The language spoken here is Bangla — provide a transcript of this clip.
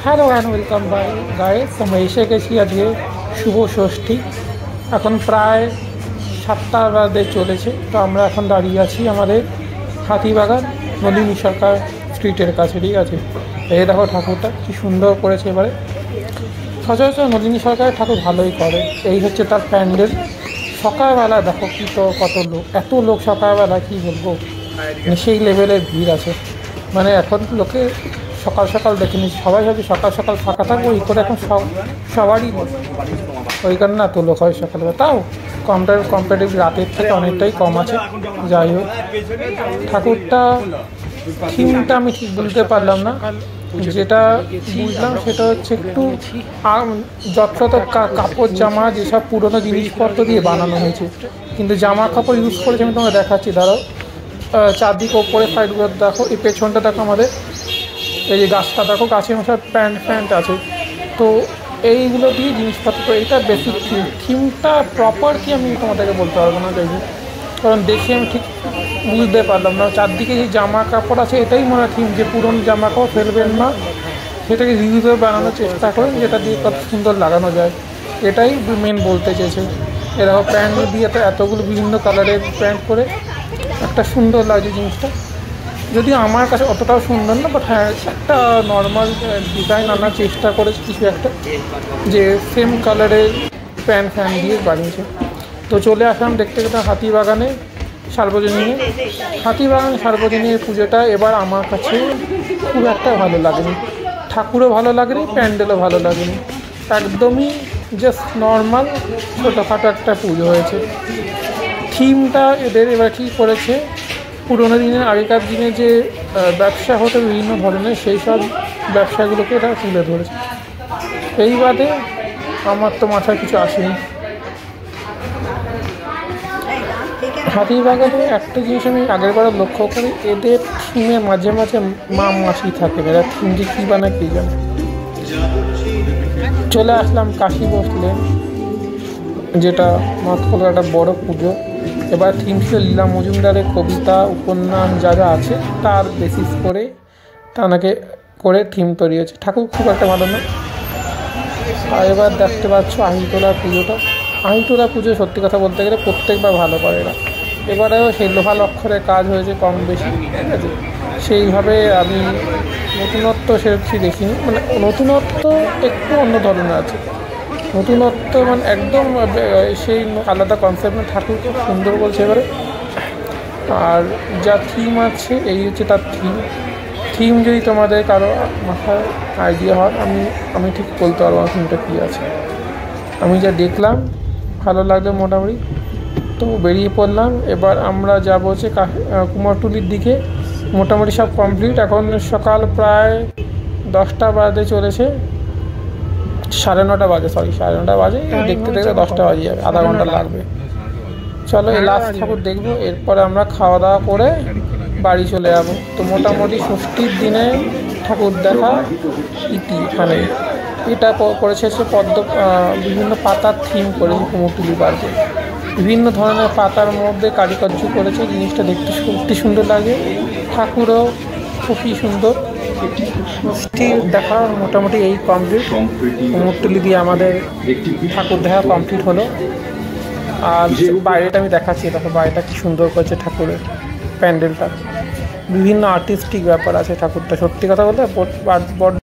হ্যালো অ্যান্ড ওয়েলকাম গাইস, আমরা এসে গেছি আজকে শুভ ষষ্ঠী। এখন প্রায় 7টা বাজে চলেছে। তো আমরা এখন দাঁড়িয়ে আছি আমাদের হাতিবাগান নলিনী সরকার স্ট্রিটের কাছে, ঠিক আছে। এই দেখো ঠাকুরটা কি সুন্দর করেছে। এবারে সচরাচর নলিনী সরকারের ঠাকুর ভালোই করে। এই হচ্ছে তার প্যান্ডেল। সকালবেলা দেখো কি তো কত লোক, এত লোক সকালবেলা কি বলবো, সেই লেভেলের ভিড় আছে। মানে এখন লোকে সকাল সকাল দেখে নিচ্ছি, সবাই ভাবি সকাল সকাল ফাঁকা থাকবো এই করে। এখন সবারই ওই কারণে এত লোক হয় সকালবেলা। তাও কম্পারেটিভ রাতের থেকে অনেকটাই কম আছে। যাই হোক, ঠাকুরটা থিমটা আমি ঠিক বলতে পারলাম না। যেটা বুঝলাম সেটা হচ্ছে একটু যত্রত কাপড় জামা যেসব পুরোনো জিনিসপত্র দিয়ে বানানো হয়েছে, কিন্তু জামা কাপড় ইউজ করেছে। আমি তোমাকে দেখাচ্ছি, দাঁড়াও। চারদিকে ওপরে সাইডগুলো দেখো, এই পেছনটা দেখো আমাদের, এই যে গাছটা দেখো, গাছের সব প্যান্ট আছে। তো এইগুলো দিয়ে জিনিসপত্র, এটা বেসিক থিমটা প্রপার কি আমি তোমাদেরকে বলতে পারবো না, যাই হোক, কারণ দেখে আমি ঠিক বুঝতে পারলাম না। চারদিকে যে জামা কাপড় আছে এটাই মনে হয় থিম, যে পুরনো জামা কাপড় ফেলবেন না, সেটাকে রিউজে বানানোর চেষ্টা করেন, যেটা দিয়ে কত সুন্দর লাগানো যায়, এটাই মেন বলতে চেয়েছে। এরকম প্যান্ট দিয়ে তো এতগুলো বিভিন্ন কালারের প্যান্ট করে একটা সুন্দর লাগছে জিনিসটা। যদিও আমার কাছে অতটাও সুন্দর না, বাট হ্যাঁ একটা নর্মাল ডিজাইন আনার চেষ্টা করেছে কিছু একটা, যে সেম কালারের ফ্যান দিয়ে বানিয়েছে। তো চলে আসলাম দেখতে দেখতে হাতিবাগানে সার্বজনীনের পুজোটা এবার আমার কাছে খুব একটা ভালো লাগেনি। ঠাকুরও ভালো লাগেনি, প্যান্ডেলও ভালো লাগেনি। একদমই জাস্ট নর্মাল ছোটোখাটো একটা পুজো হয়েছে। থিমটা এদের এবার কী করেছে, পুরোনো দিনের আগেকার দিনে যে ব্যবসা হতো বিভিন্ন ধরনের, সেই সব ব্যবসাগুলোকে এরা তুলে ধরেছে। এই বাদে আমার তো মাথায় কিছু আসেনি। হাতিবাগানে একটা জিনিস আমি আগের বার লক্ষ্য করি, এদের থিমে মাঝে মাঝে মাছি থাকে। এরা থিম যে কী বানায় কী জানে। চলে আসলাম কাশী বসলেন, যেটা নর্থ কলকাতার বড় পুজো। এবার থিম ছিল লীলা মজুমদারের কবিতা উপন্যাস যা যা আছে তার বেসিস করে তাকে করে থিম তৈরি হয়েছে। ঠাকুর খুব একটা ভালো না। আর এবার দেখতে পাচ্ছ আহিটোলা পুজো সত্যি কথা বলতে গেলে প্রত্যেকবার ভালো করে এরা। এবারেও সেই লোহা লক্ষরের কাজ হয়েছে কম বেশি, ঠিক আছে। সেইভাবে আমি নতুনত্ব সেরকম দেখিনি, মানে নতুনত্ব একটু অন্য ধরনের আছে। নতুনত্ব মানে একদম সেই আলাদা কনসেপ্ট ঠাকুর খুব সুন্দর বলছে এবারে। আর যা থিম আছে এই হচ্ছে তার থিম যদি তোমাদের কারো মাথায় আইডিয়া হয়, আমি ঠিক বলতে পারবো না থিমটা কী আছে। আমি যা দেখলাম ভালো লাগলো মোটামুটি, তো বেরিয়ে পড়লাম। এবার আমরা যাবো হচ্ছে কুমারটুলির দিকে। মোটামুটি সব কমপ্লিট। এখন সকাল প্রায় 10টা বাজে চলেছে, 9:30 বাজে। দেখতে 10টা বাজে যাবে, আধা ঘন্টা লাগবে। চলো এই লাস্ট ঠাকুর দেখবো, এরপরে আমরা খাওয়া দাওয়া করে বাড়ি চলে যাবো। তো মোটামুটি ষষ্ঠীর দিনে ঠাকুর দেখা এখানে। এটা করেছে বিভিন্ন পাতার থিম করেছে কুমোরটুলি পার্কে। বিভিন্ন ধরনের পাতার মধ্যে কারুকার্য করেছে, জিনিসটা দেখতে সত্যি সুন্দর লাগে। ঠাকুরও খুবই সুন্দর। ষষ্ঠী দেখা মোটামুটি এই কমপ্লিট। কুমোরটুলি দিয়ে আমাদের ঠাকুর দেখা কমপ্লিট হলো। আর বাইরেটা আমি দেখাচ্ছি, দেখো বাইরেটা কি সুন্দর করেছে ঠাকুরের প্যান্ডেলটা। বিভিন্ন আর্টিস্টিক ব্যাপার আছে ঠাকুরটা, সত্যি কথা বলতে বড়